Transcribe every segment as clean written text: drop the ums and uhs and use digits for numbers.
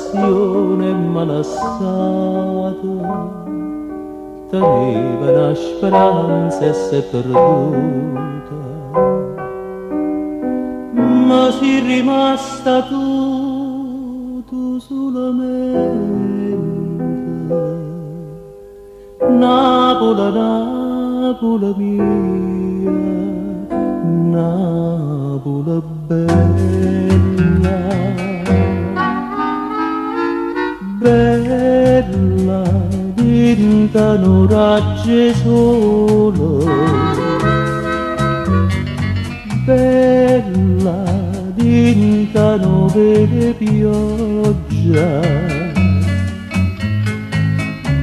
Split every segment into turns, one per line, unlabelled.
passione malassato teneva una speranza e si è perduta, ma si rimasta tu solamente. Napola, Napola mia, Napola bella, bella diventano raggi solo, bella diventano vere pioggia,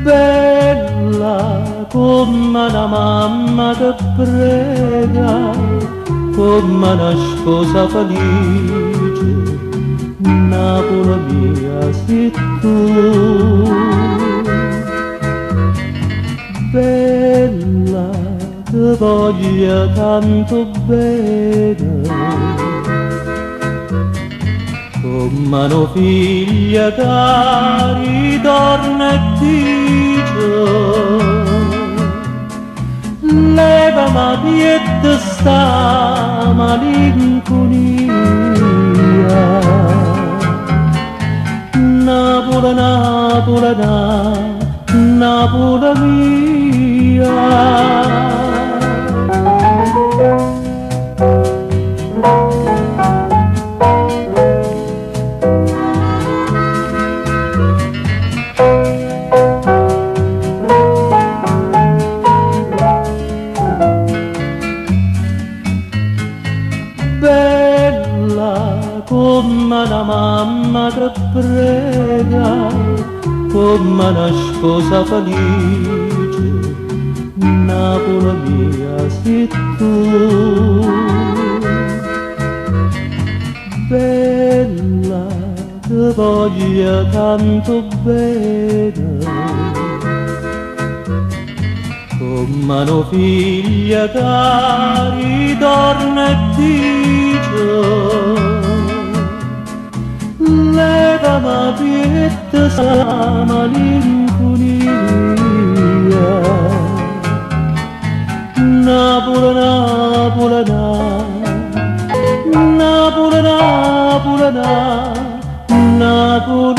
bella come una mamma che prega, come una sposa felice, Napola mia sei tu. Bella, ti voglio tanto bene, come una figlia che ritorna e dice levami pietta sta malinconia. Napola, Napola, Napola mia. Bella come una mamma che prega, come una sposa felice, Napola mia sei tu. Bella, ti voglio tanto bene, come una figlia che ritorna e dice levami pietta sta malinconia. Napola, Napola, Napola, Napola, Napola, Napola.